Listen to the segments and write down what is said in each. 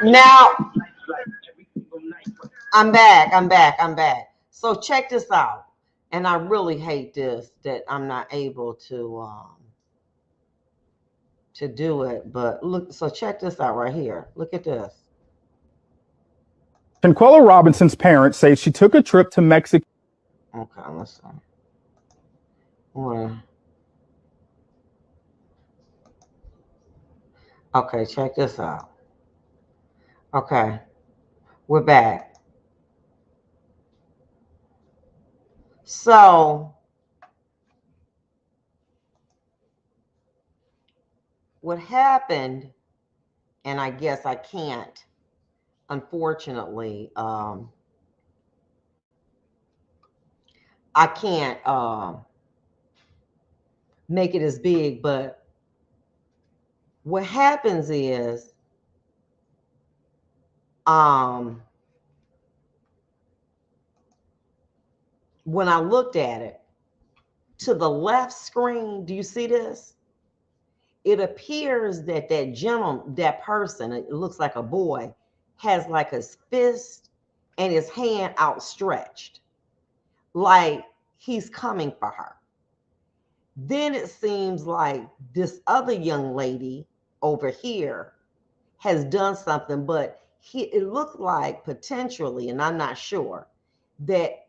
Now, I'm back. So check this out. And I really hate this that I'm not able to do it. But look, so check this out right here. Look at this. Conquella Robinson's parents say she took a trip to Mexico. Okay, let's see. Well, okay, check this out. Okay, we're back. So what happened, and I guess I can't, unfortunately, I can't make it as big, but what happens is um, when I looked at it, to the left screen, do you see this? It appears that that gentleman, that person, it looks like a boy, has like his fist and his hand outstretched, like he's coming for her. Then it seems like this other young lady over here has done something, but it looks like potentially, and I'm not sure, that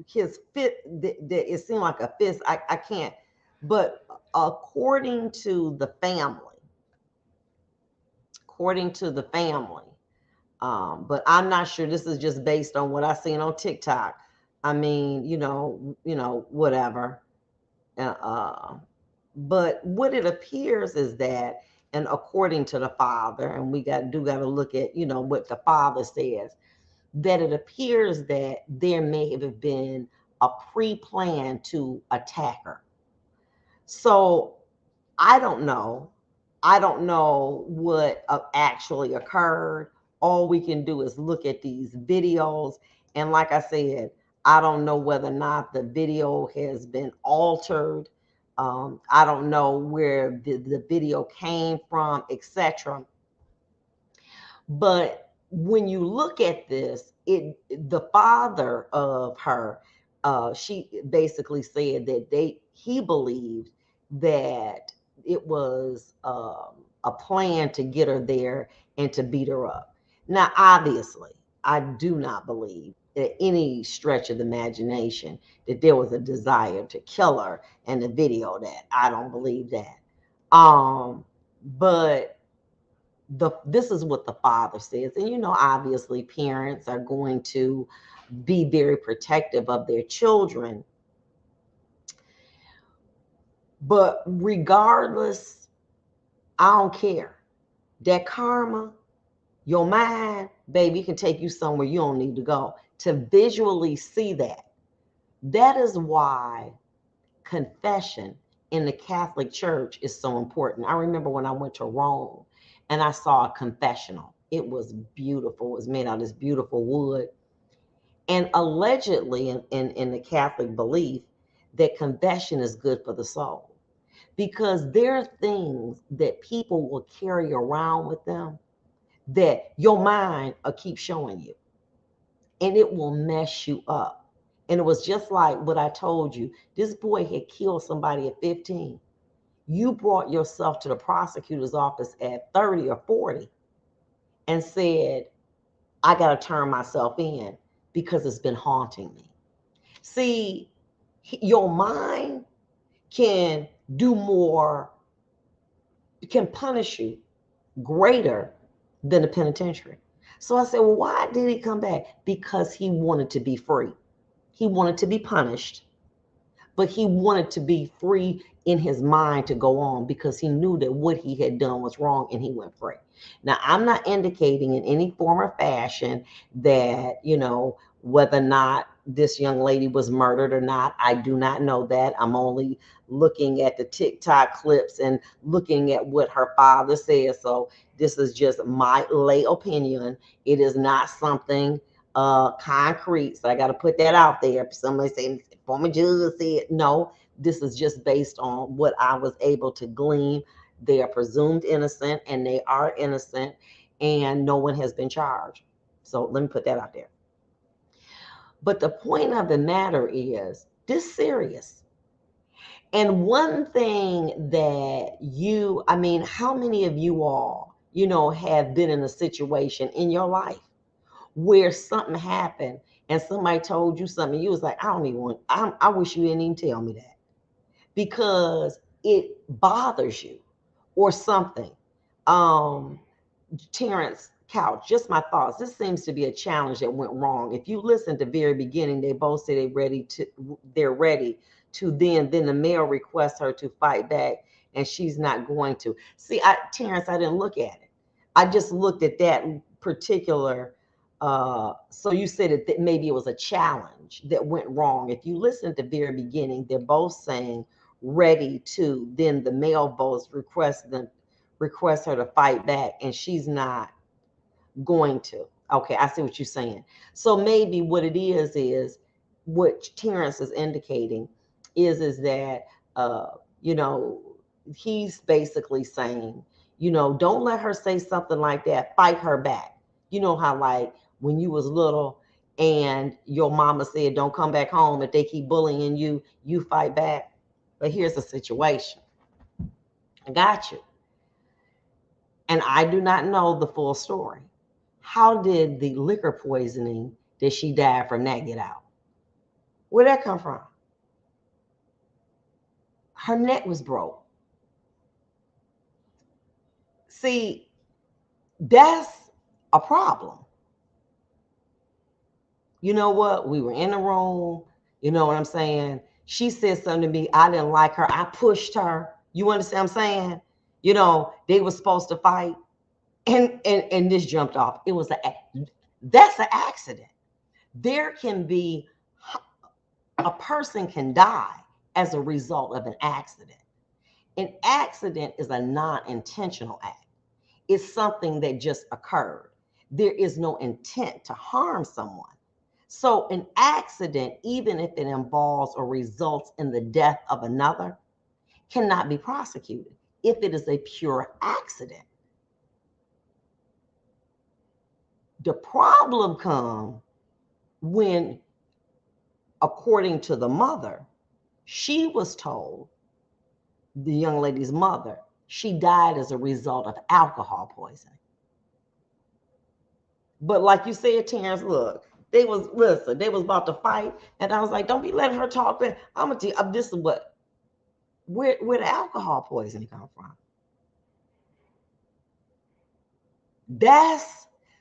his fit, that it seemed like a fist. I can't, but according to the family, but I'm not sure. This is just based on what I seen on TikTok. I mean, whatever. Uh, but what it appears is that, and according to the father, and we got to look at what the father says, that it appears that there may have been a pre-plan to attack her. So I don't know. I don't know what actually occurred. All we can do is look at these videos. And like I said, I don't know whether or not the video has been altered. I don't know where the video came from, etc. But when you look at this, the father of her, she basically said that he believed that it was a plan to get her there and to beat her up. Now, obviously, I do not believe at any stretch of the imagination that there was a desire to kill her and to video that. I don't believe that. But this is what the father says, and obviously parents are going to be very protective of their children, but regardless, I don't care. That karma, your mind, baby, can take you somewhere you don't need to go. To visually see that is why confession in the Catholic Church is so important. I remember when I went to Rome and I saw a confessional. It was beautiful. It was made out of this beautiful wood. And allegedly, in the Catholic belief, that confession is good for the soul, because there are things that people will carry around with them that your mind will keep showing you, and it will mess you up. And it was just like what I told you. This boy had killed somebody at 15. You brought yourself to the prosecutor's office at 30 or 40 and said, I got to turn myself in because it's been haunting me. See, your mind can do more, can punish you greater than the penitentiary. So I said, well, why did he come back? Because he wanted to be free. He wanted to be punished, but he wanted to be free in his mind to go on, because he knew that what he had done was wrong and he went free. Now, I'm not indicating in any form or fashion that, whether or not this young lady was murdered or not. I do not know that. I'm only looking at the TikTok clips and looking at what her father says. So this is just my lay opinion. It is not something concrete. So I got to put that out there. Somebody saying former judge said no. This is just based on what I was able to glean. They are presumed innocent, and they are innocent. and no one has been charged. So let me put that out there. But the point of the matter is, this serious. And one thing that I mean, how many of you all, have been in a situation in your life where something happened and somebody told you something, you was like, I don't even want, I wish you didn't even tell me that, because it bothers you or something. Terrence Couch, just my thoughts. This seems to be a challenge that went wrong. If you listen to the very beginning, they both say they're ready to then the male requests her to fight back, and she's not going to. See, Terrence, I didn't look at it. I just looked at that particular. So you said that maybe it was a challenge that went wrong. If you listen to the very beginning, they're both saying ready to. Then the male both request her to fight back, and she's not going to. Okay, I see what you're saying. So maybe what it is what Terrence is indicating is that you know, he's basically saying, don't let her say something like that, fight her back. You know how, like, when you was little and your mama said don't come back home, if they keep bullying you, you fight back. But here's the situation. I got you. And I do not know the full story. How did the liquor poisoning that she died from that get out? Where'd that come from? Her neck was broke. See, that's a problem. You know what? We were in the room. You know what I'm saying? She said something to me. I didn't like her. I pushed her. You understand what I'm saying? They were supposed to fight. And this jumped off. That's an accident. There can be, a person can die as a result of an accident. An accident is a non-intentional act. It's something that just occurred. There is no intent to harm someone. So an accident, even if it involves or results in the death of another, cannot be prosecuted if it is a pure accident. The problem comes when, according to the mother, she was told, the young lady's mother, she died as a result of alcohol poisoning. But like you said, Terrence, look, they was about to fight, and I was like, don't be letting her talk. I'm gonna tell you, this is where the alcohol poisoning come from.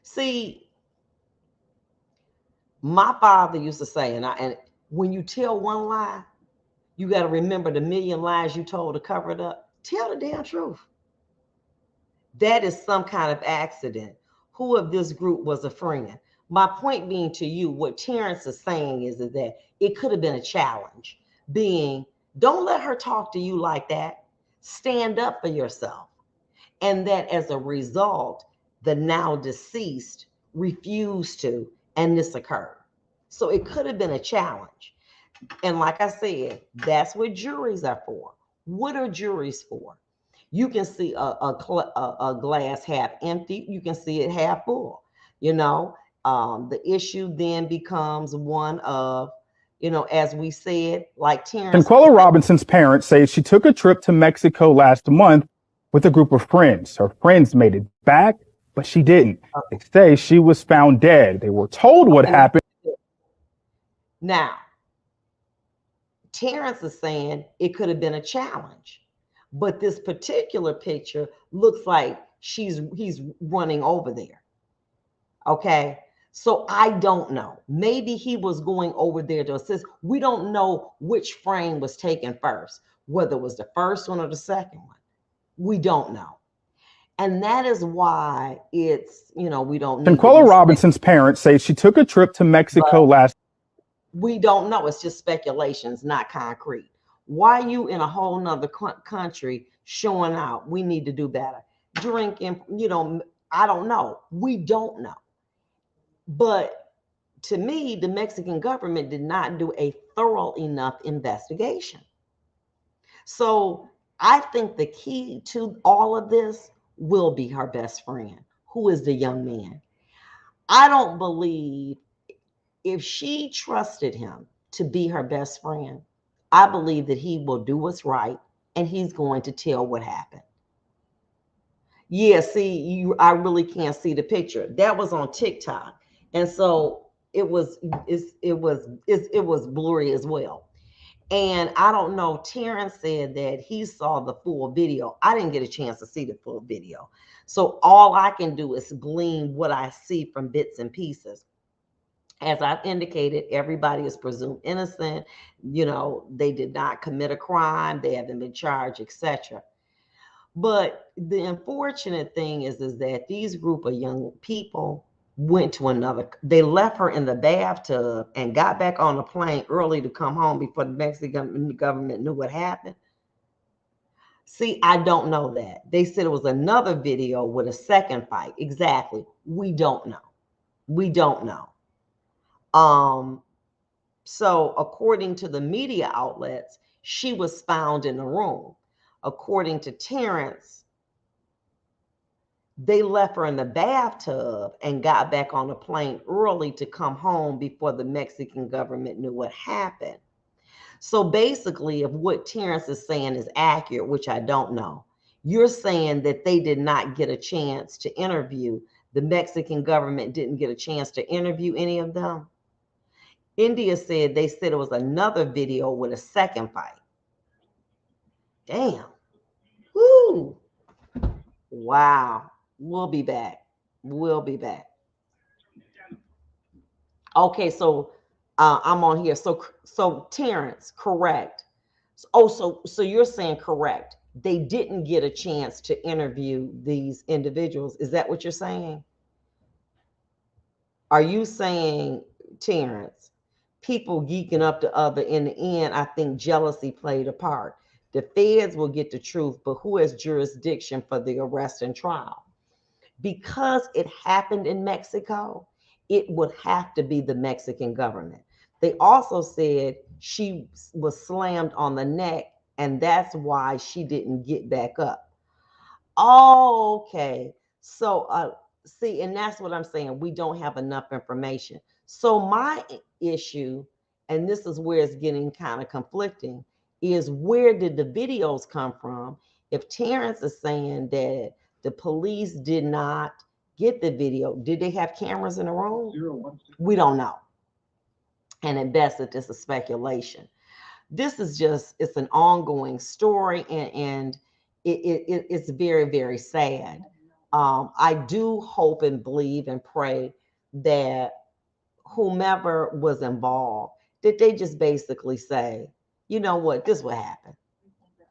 See, my father used to say, and when you tell one lie, you got to remember the million lies you told to cover it up. Tell the damn truth. That is some kind of accident. Who of this group was a friend? My point being to you, what Terrence is saying is that it could have been a challenge. Being, don't let her talk to you like that. Stand up for yourself. And that as a result, the now deceased refused to, and this occurred. So it could have been a challenge. And like I said, that's what juries are for. What are juries for? You can see a glass half empty. You can see it half full. The issue then becomes one of, as we said, like Terrence. Conquella Robinson's parents say she took a trip to Mexico last month with a group of friends. Her friends made it back, but she didn't. They say she was found dead. They were told what happened. Now, Terrence is saying it could have been a challenge, but this particular picture looks like he's running over there. Okay. So I don't know. Maybe he was going over there to assist. We don't know which frame was taken first, whether it was the first one or the second one. We don't know. And that is why it's, we don't know. Conquella Robinson's parents say she took a trip to Mexico last. We don't know. It's just speculations, not concrete. Why you in a whole nother country showing out? We need to do better. Drinking, I don't know. We don't know. But to me, the Mexican government did not do a thorough enough investigation. So I think the key to all of this will be her best friend, who is the young man. I don't believe if she trusted him to be her best friend, I believe that he will do what's right and he's going to tell what happened. Yeah, see, I really can't see the picture. That was on TikTok. And so it was blurry as well. And I don't know, Terrence said that he saw the full video. I didn't get a chance to see the full video. So all I can do is glean what I see from bits and pieces. As I've indicated, everybody is presumed innocent. You know, they did not commit a crime. They haven't been charged, etc. But the unfortunate thing is that these group of young people went to another. They left her in the bathtub and got back on the plane early to come home before the Mexican government knew what happened. See, I don't know that. They said it was another video with a second fight. Exactly. We don't know. We don't know. So according to the media outlets, she was found in the room. According to Terrence, they left her in the bathtub and got back on a plane early to come home before the Mexican government knew what happened. So basically, if what Terrence is saying is accurate, which I don't know, you're saying that they did not get a chance to interview, the Mexican government didn't get a chance to interview any of them? India said they said it was another video with a second fight. Damn. Woo. Wow. We'll be back. We'll be back. Okay, so I'm on here. So Terrence, correct. So you're saying correct. They didn't get a chance to interview these individuals. Is that what you're saying? Are you saying, Terrence, people geeking up the other in the end, I think jealousy played a part. The feds will get the truth, but who has jurisdiction for the arrest and trial? Because it happened in Mexico, it would have to be the Mexican government. They also said she was slammed on the neck, and that's why she didn't get back up. Oh, okay. So, see, and that's what I'm saying. We don't have enough information. So, my issue, and this is where it's getting kind of conflicting, is where did the videos come from? If Terrence is saying that the police did not get the video, did they have cameras in the room? We don't know. And at best, it's just a speculation. This is just, it's an ongoing story, and it's very, very sad. I do hope and believe and pray that whomever was involved, that they just basically say, you know what, this will happen.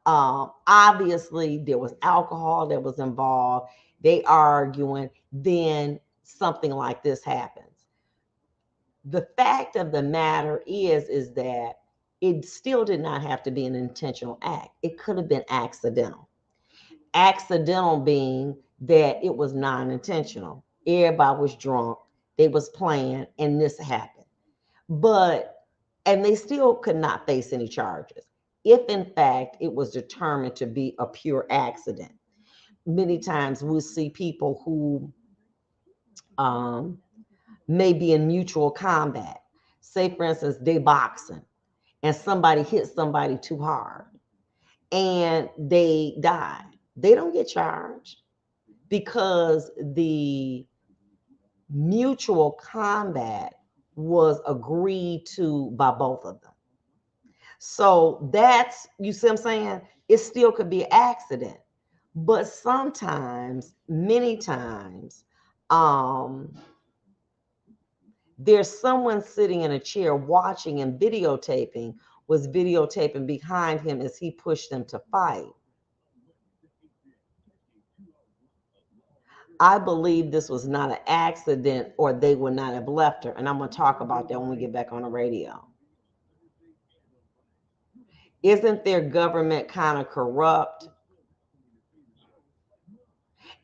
Obviously, there was alcohol that was involved. They arguing, then something like this happens. The fact of the matter is that it still did not have to be an intentional act. It could have been accidental. Accidental being that it was non-intentional. Everybody was drunk, they was playing, and this happened. And they still could not face any charges if in fact it was determined to be a pure accident. Many times we see people who may be in mutual combat. Say, for instance, they boxing and somebody hit somebody too hard and they die. They don't get charged because the mutual combat was agreed to by both of them. So that's, you see what I'm saying? It still could be an accident. But sometimes, many times, there's someone sitting in a chair watching and videotaping, was videotaping behind him as he pushed them to fight. I believe this was not an accident or they would not have left her. And I'm going to talk about that when we get back on the radio. Isn't their government kind of corrupt?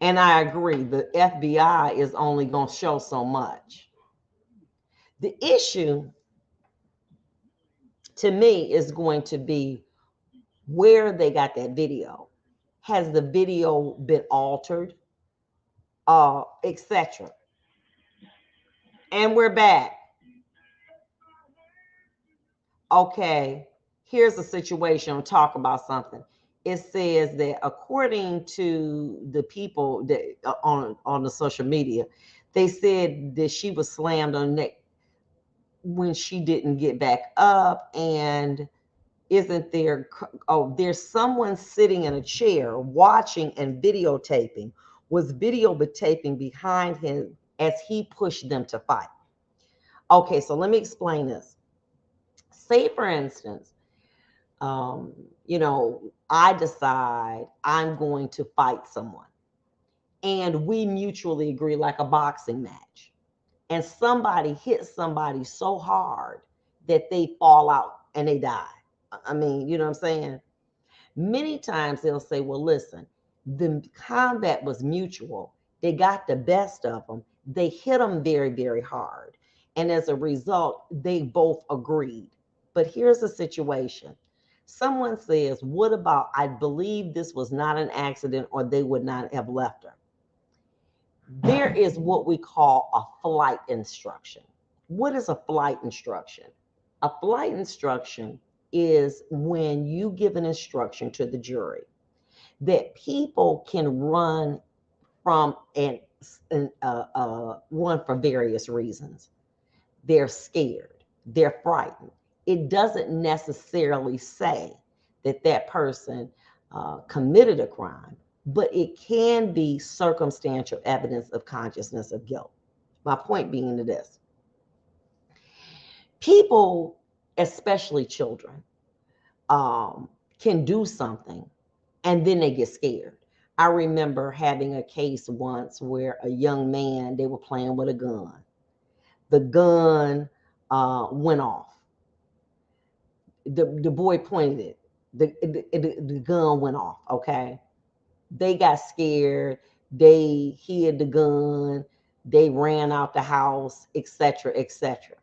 And I agree, the FBI is only going to show so much. The issue to me is going to be where they got that video. Has the video been altered? etc. And we're back. Okay, here's a situation. I'll talk about something. It says that according to the people that on the social media, they said that she was slammed on the neck when she didn't get back up. And isn't there, oh, there's someone sitting in a chair watching and videotaping, was videotaping behind him as he pushed them to fight. Okay, so let me explain this. Say, for instance, um, I decide I'm going to fight someone, and we mutually agree, like a boxing match, and somebody hits somebody so hard that they fall out and they die. I mean, you know what I'm saying? Many times they'll say, well, listen, the combat was mutual. They got the best of them. They hit them very, very hard. And as a result, they both agreed. But here's the situation. Someone says, what about, I believe this was not an accident or they would not have left her. There is what we call a flight instruction. What is a flight instruction? A flight instruction is when you give an instruction to the jury that people can run from and run for various reasons. They're scared, they're frightened. It doesn't necessarily say that that person committed a crime, but it can be circumstantial evidence of consciousness of guilt. My point being to this: people, especially children, can do something and then they get scared. I remember having a case once where a young man, they were playing with a gun. The gun went off. The boy pointed it. The gun went off, okay? They got scared. They hid the gun. They ran out the house, etc., etc.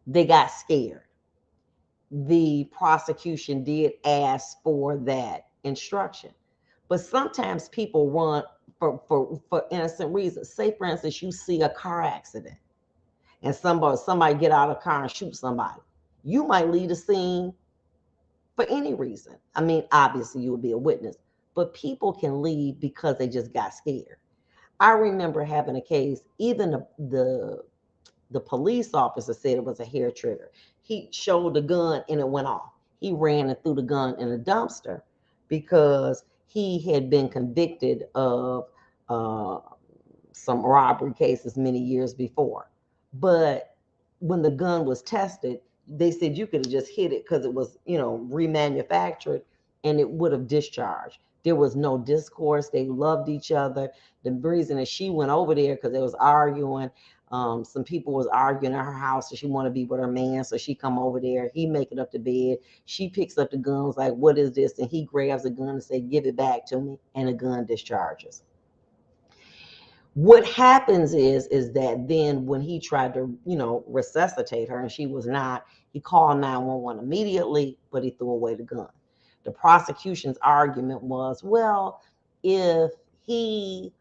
They got scared. The prosecution did ask for that instruction. But sometimes people run for innocent reasons. Say, for instance, you see a car accident and somebody get out of a car and shoot somebody. You might leave the scene for any reason. I mean, obviously you would be a witness, but people can leave because they just got scared. I remember having a case, even the police officer said it was a hair trigger. He showed the gun and it went off. He ran and threw the gun in a dumpster because he had been convicted of uh, some robbery cases many years before. But when the gun was tested, they said you could have just hit it because it was, remanufactured, and it would have discharged. There was no discourse. They loved each other. The reason that she went over there because they was arguing. Some people was arguing at her house, so she want to be with her man. So she come over there. He make it up to bed. She picks up the gun, was like, "What is this?" And he grabs the gun and say, "Give it back to me." And the gun discharges. What happens is that then when he tried to, resuscitate her and she was not, he called 911 immediately, but he threw away the gun. The prosecution's argument was, well, if he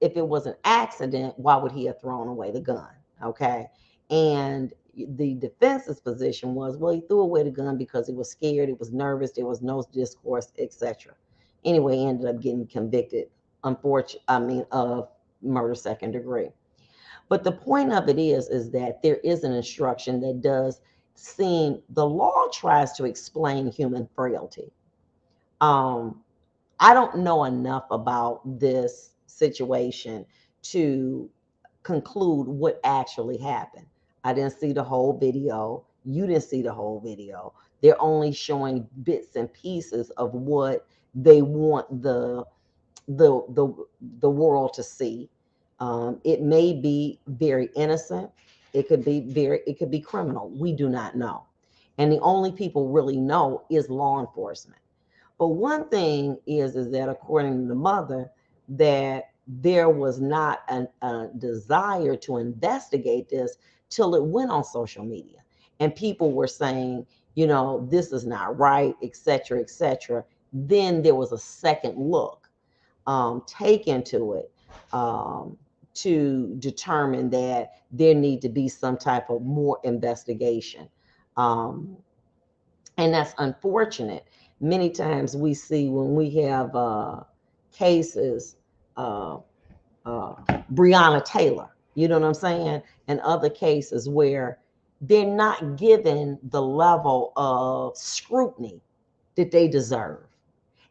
if it was an accident, why would he have thrown away the gun? Okay. And the defense's position was, well, he threw away the gun because he was scared, he was nervous, there was no discourse, etc. Anyway, he ended up getting convicted, of murder second degree. But the point of it is that there is an instruction that does seem, the law tries to explain human frailty. Um, I don't know enough about this situation to conclude what actually happened. I didn't see the whole video. You didn't see the whole video. They're only showing bits and pieces of what they want the world to see. It may be very innocent. It could be criminal. We do not know. And the only people really know is law enforcement. But one thing is that according to the mother, that there was not a desire to investigate this till it went on social media. And people were saying, this is not right, et cetera, et cetera. Then there was a second look taken to it. to determine that there need to be some type of more investigation. Um, and that's unfortunate. Many times we see when we have cases, uh, Breonna Taylor, you know what I'm saying, and other cases where they're not given the level of scrutiny that they deserve.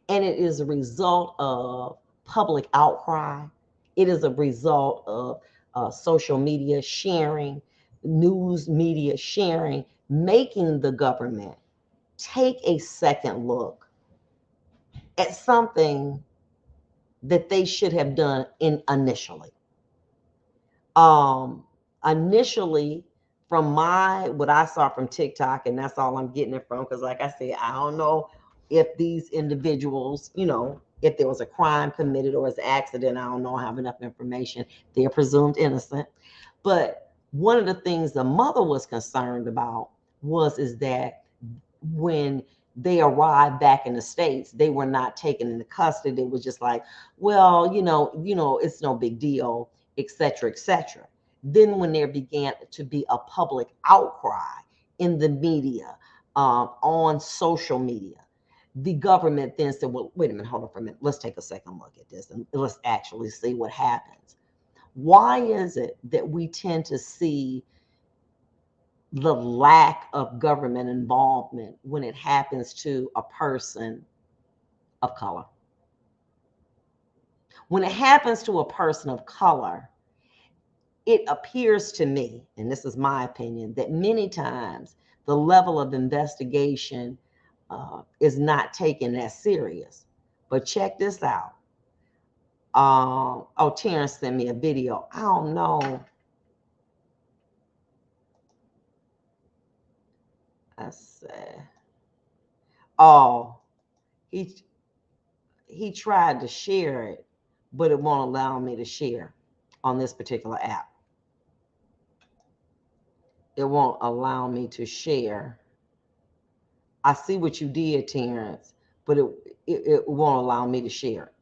And it is a result of public outcry. It is a result of social media sharing, news media sharing, making the government take a second look at something that they should have done initially. Um, initially, from my what I saw from TikTok, and that's all I'm getting it from, because like I said, I don't know if these individuals, if there was a crime committed or it's an accident. I don't know. I have enough information. They're presumed innocent. But one of the things the mother was concerned about is that when they arrived back in the States, they were not taken into custody. It was just like, well, it's no big deal, et cetera, et cetera. Then when there began to be a public outcry in the media, on social media, the government then said, well, wait a minute, hold on for a minute. Let's take a second look at this and let's actually see what happens. Why is it that we tend to see the lack of government involvement when it happens to a person of color? When it happens to a person of color, it appears to me, and this is my opinion, that many times the level of investigation is not taken as serious. But check this out. Terrence sent me a video. I don't know. I said, oh, he tried to share it, but it won't allow me to share on this particular app. It won't allow me to share. I see what you did, Terrence, but it won't allow me to share.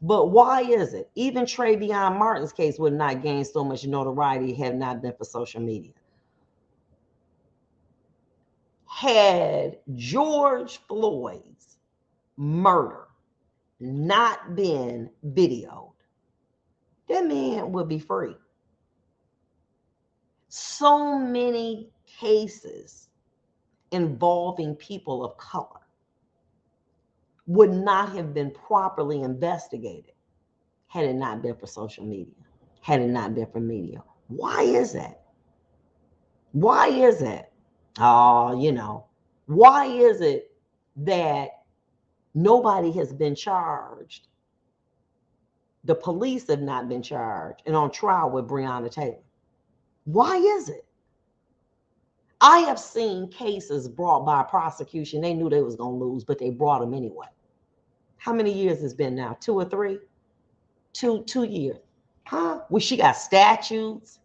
But why is it? Even Trayvon Martin's case would not gain so much notoriety had not been for social media. Had George Floyd's murder not been videoed, that man would be free. So many cases involving people of color would not have been properly investigated had it not been for social media, had it not been for media. Why is that? Why is it? Why is it that nobody has been charged? The police have not been charged and on trial with Breonna Taylor. Why is it? I have seen cases brought by prosecution. They knew they was going to lose, but they brought them anyway. How many years has been now? 2 or 3? 2 years. Huh? Well, she got statues.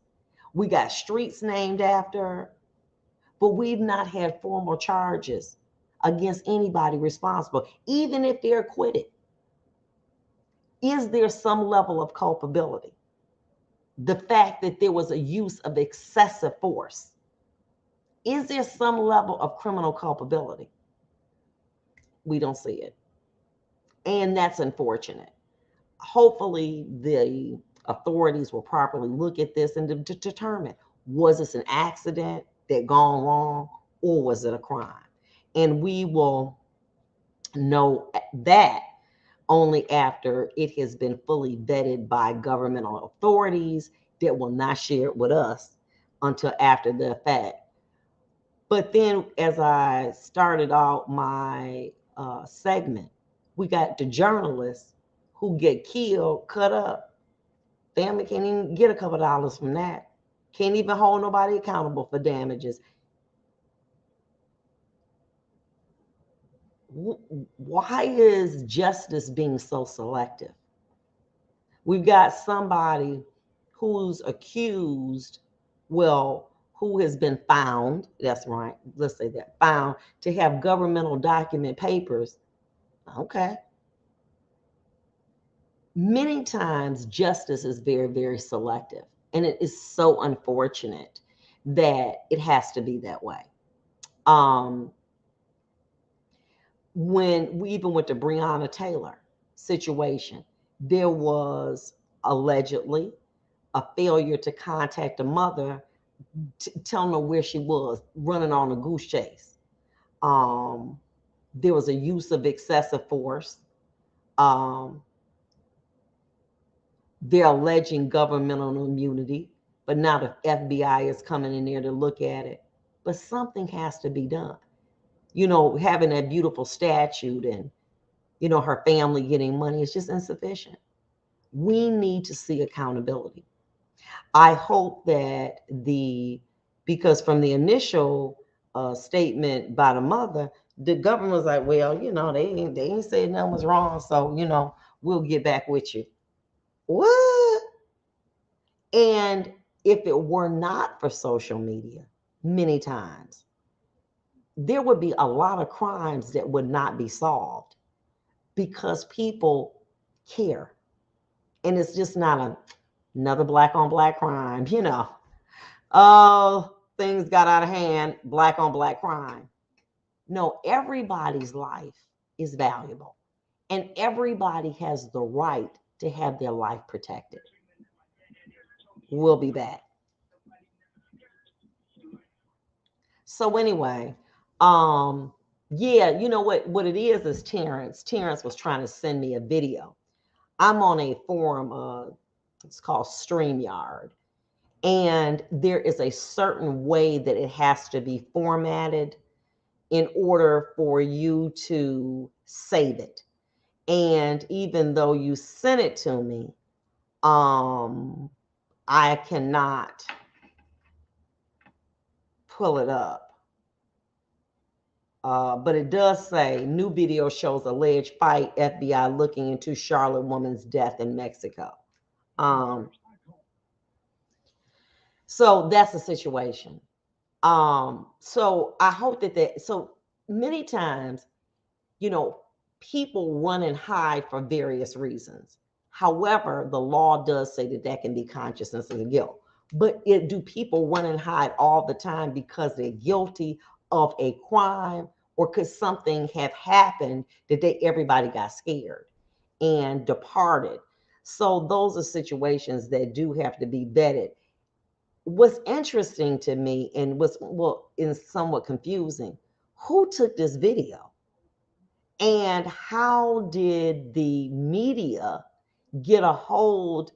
We got streets named after her. But we've not had formal charges against anybody responsible, even if they're acquitted. Is there some level of culpability? The fact that there was a use of excessive force. Is there some level of criminal culpability? We don't see it. And that's unfortunate. Hopefully, the authorities will properly look at this and determine, was this an accident that gone wrong or was it a crime? And we will know that only after it has been fully vetted by governmental authorities that will not share it with us until after the fact. But then, as I started out my segment, we got the journalists who get killed, cut up. Family can't even get a couple dollars from that. Can't even hold nobody accountable for damages. Why is justice being so selective? We've got somebody who's accused, who has been found, that's right, let's say that, found to have governmental document papers. Okay. many times justice is very, very selective. And it is so unfortunate that it has to be that way. Um, when we even went to Breonna Taylor situation, there was allegedly a failure to contact the mother, telling her where she was, running on a goose chase. Um, there was a use of excessive force. Um, they're alleging governmental immunity, but now the FBI is coming in there to look at it. But something has to be done. You know, having that beautiful statute and, you know, her family getting money is just insufficient. We need to see accountability. I hope that because from the initial statement by the mother, the government was like, well, you know, they ain't said nothing was wrong, so you know, we'll get back with you. What? And if it were not for social media, many times there would be a lot of crimes that would not be solved because people care, and it's just not another black on black crime, you know. Oh, things got out of hand, black on black crime. No, everybody's life is valuable, and everybody has the right to have their life protected. We'll be back. So anyway, um, yeah, you know what it is Terrence. Terrence was trying to send me a video. I'm on a forum, it's called StreamYard, and there is a certain way that it has to be formatted in order for you to save it. And even though you sent it to me, I cannot pull it up. But it does say new video shows alleged fight, FBI looking into Charlotte woman's death in Mexico. Um, so that's the situation. So I hope so many times, you know, people run and hide for various reasons. However, the law does say that that can be consciousness of guilt. But do people run and hide all the time because they're guilty of a crime, or could something have happened that everybody got scared and departed? So those are situations that do have to be vetted. What's interesting to me and what's somewhat confusing, who took this video? And how did the media get a hold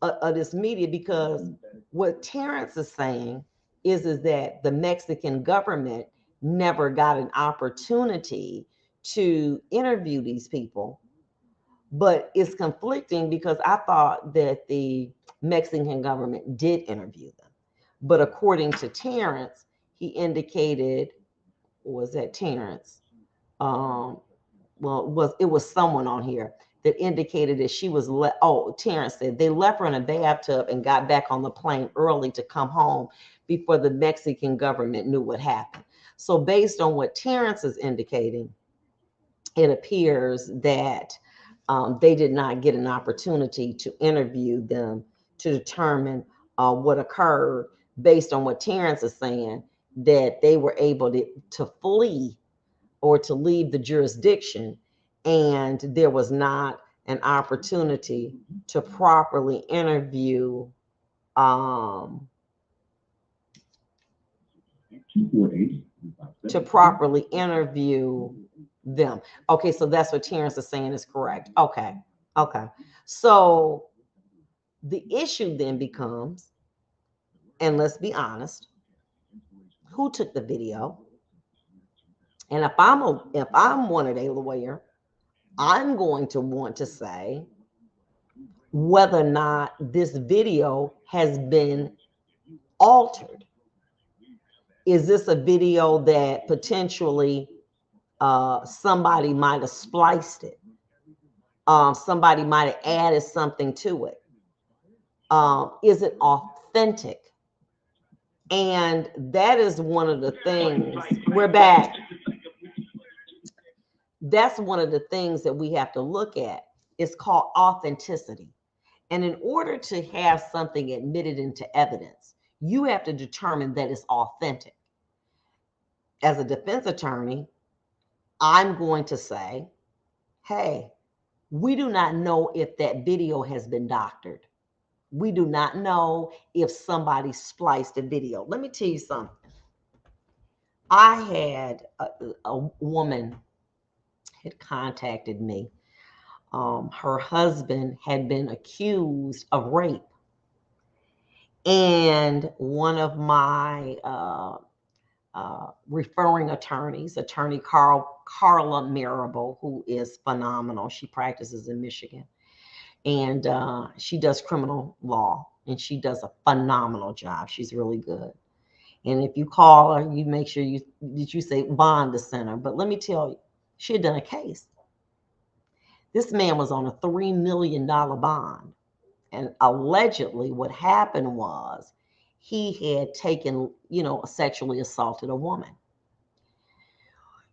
of this media? Because what Terrence is saying is that the Mexican government never got an opportunity to interview these people. But it's conflicting because I thought that the Mexican government did interview them. But according to Terrence, he indicated, was that Terrence? Um, well, it was someone on here that indicated that she was Terrence said they left her in a bathtub and got back on the plane early to come home before the Mexican government knew what happened. So based on what Terrence is indicating, it appears that they did not get an opportunity to interview them to determine what occurred. Based on what Terrence is saying, that they were able to flee or to leave the jurisdiction, and there was not an opportunity to properly interview um, them. Okay, so that's what Terrence is saying is correct. Okay. So the issue then becomes, and let's be honest, who took the video? And if I'm one of a lawyer, I'm going to want to say whether or not this video has been altered. Is this a video that potentially somebody might have spliced it? Somebody might have added something to it. Is it authentic? And that is one of the things. We're back. That's one of the things that we have to look at, It's called authenticity. And in order to have something admitted into evidence, you have to determine that it's authentic. As a defense attorney, I'm going to say, hey, we do not know if that video has been doctored. We do not know if somebody spliced a video. Let me tell you something. I had a woman had contacted me. Her husband had been accused of rape. And one of my referring attorneys, attorney Carla Marable, who is phenomenal. She practices in Michigan, and she does criminal law, and she does a phenomenal job. She's really good. And if you call her, you make sure you say Vonda Center. But let me tell you, she had done a case. This man was on a $3 million bond. And allegedly what happened was he had taken, sexually assaulted a woman.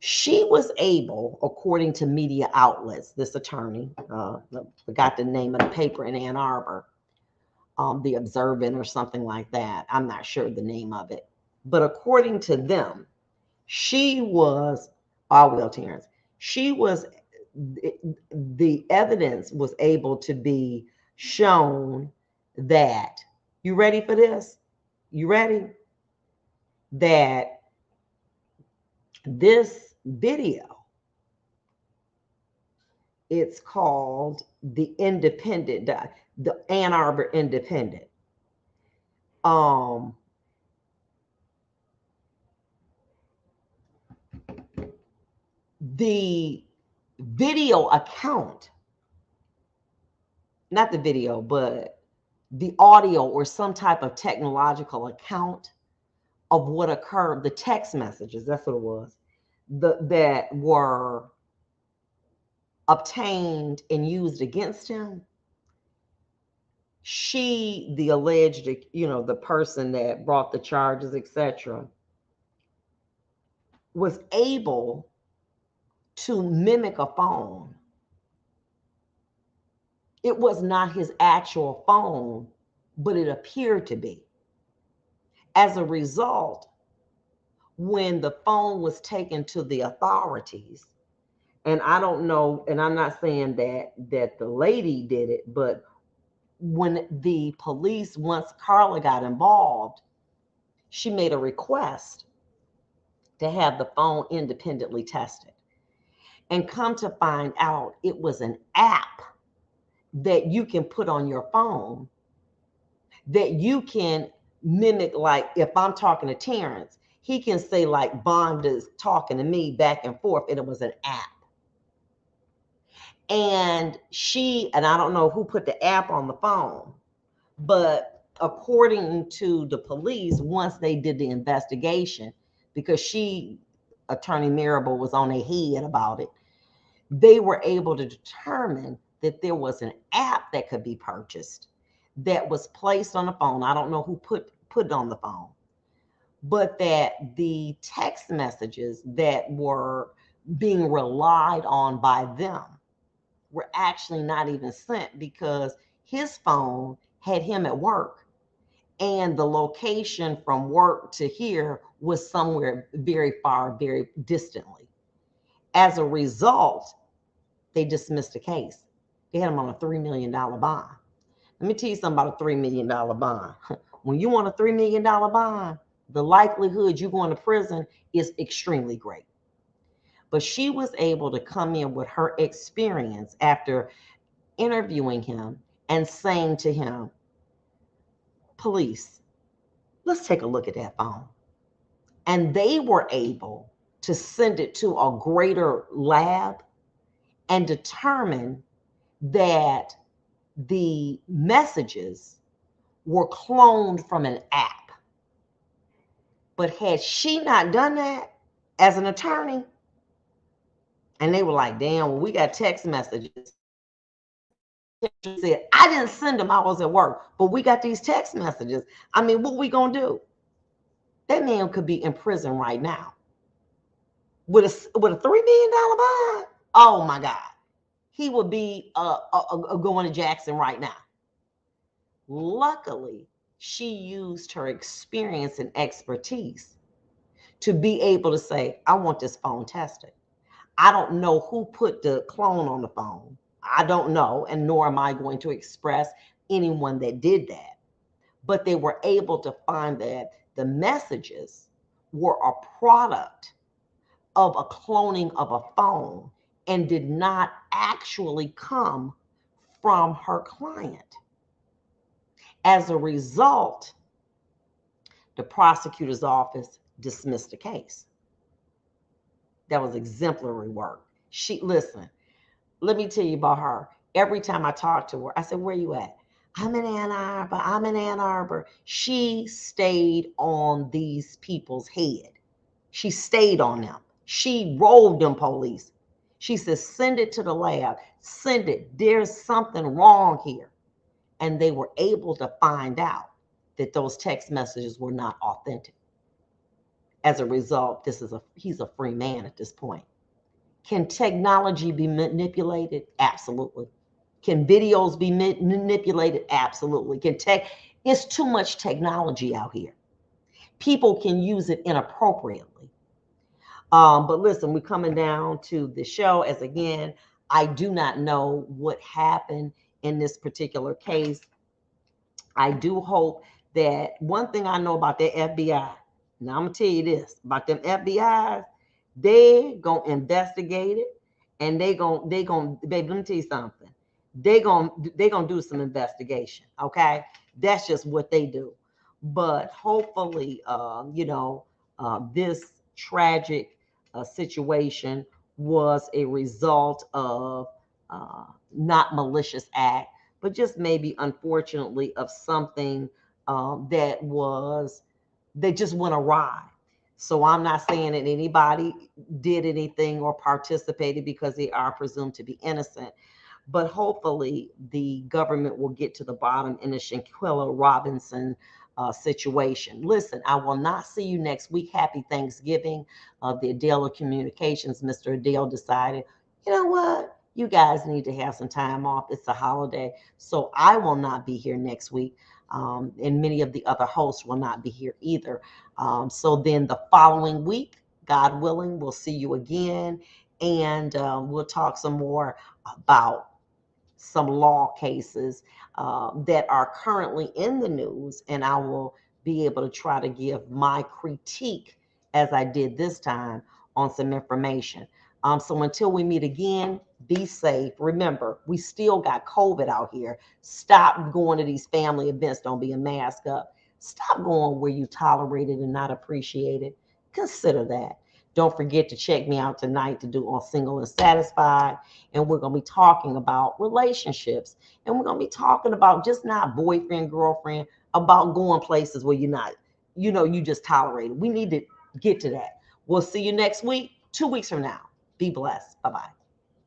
She was able, according to media outlets, this attorney, forgot the name of the paper in Ann Arbor, the Observant or something like that. I'm not sure the name of it. But according to them, she was, Terrence, she was, the evidence was able to be shown that, you ready for this? You ready? That this video, it's called the Independent, the Ann Arbor Independent. The video account, not the video, but the audio or some type of technological account of what occurred, the text messages, that's what it was, that were obtained and used against him. She, the alleged, the person that brought the charges, etc., was able to mimic a phone. It was not his actual phone, but it appeared to be. As a result, when the phone was taken to the authorities, and I don't know, and I'm not saying that the lady did it, but when the police, once Carla got involved, she made a request to have the phone independently tested. And come to find out, it was an app that you can put on your phone that you can mimic. Like if I'm talking to Terrence, he can say like Vonda's talking to me back and forth, and it was an app. And I don't know who put the app on the phone, but according to the police, once they did the investigation, because Attorney Marable was on their head about it, they were able to determine that there was an app that could be purchased that was placed on the phone. I don't know who put it on the phone, but that the text messages that were being relied on by them were actually not even sent, because his phone had him at work, and the location from work to here was somewhere very far, very distantly. As a result, they dismissed the case. They had him on a $3 million bond. Let me tell you something about a $3 million bond. When you want a $3 million bond, the likelihood you going to prison is extremely great. But she was able to come in with her experience after interviewing him and saying to him, police, let's take a look at that phone. And they were able to send it to a greater lab and determine that the messages were cloned from an app. But had she not done that as an attorney, and they were like, damn, well, we got text messages. She said, I didn't send them, I was at work, but we got these text messages. I mean, what we gonna do? That man could be in prison right now with a $3 million bond. Oh my God. he would be going to Jackson right now. Luckily, she used her experience and expertise to be able to say, I want this phone tested. I don't know who put the clone on the phone. I don't know, and nor am I going to express anyone that did that. But they were able to find that the messages were a product of a cloning of a phone and did not actually come from her client. As a result, the prosecutor's office dismissed the case. That was exemplary work. Listen, let me tell you about her. Every time I talk to her, I said, where you at? I'm in Ann Arbor. I'm in Ann Arbor. She stayed on these people's head. She stayed on them. She rolled them police. She says, send it to the lab. Send it. There's something wrong here. And they were able to find out that those text messages were not authentic. As a result, he's a free man at this point. Can technology be manipulated? Absolutely. Can videos be manipulated? Absolutely. It's too much technology out here. People can use it inappropriately. But listen, we're coming down to the show. As again, I do not know what happened in this particular case. I do hope that one thing I know about the FBI, now I'm gonna tell you this about them FBI's, they gonna investigate it, and they gonna, baby, let me tell you something. They gonna do some investigation. Okay, that's just what they do. But hopefully, this tragic situation was a result of not malicious act, but just maybe unfortunately of something that just went awry. So I'm not saying that anybody did anything or participated, because they are presumed to be innocent. But hopefully the government will get to the bottom in the Shanquella Robinson situation. Listen, I will not see you next week. Happy Thanksgiving. The Adele of Communications, Mr. Adele, decided, you know what? You guys need to have some time off. It's a holiday. So I will not be here next week. And many of the other hosts will not be here either. So then the following week, God willing, we'll see you again. And we'll talk some more about some law cases that are currently in the news. And I will be able to try to give my critique, as I did this time, on some information. So until we meet again, be safe. Remember, we still got COVID out here. Stop going to these family events. Don't be a mask up. Stop going where you tolerate it and not appreciate it. Consider that. Don't forget to check me out tonight to do on Single and Satisfied. And we're going to be talking about relationships. And we're going to be talking about just not boyfriend, girlfriend, about going places where you're not, you just tolerate it. We need to get to that. We'll see you next week, 2 weeks from now. Be blessed. Bye-bye.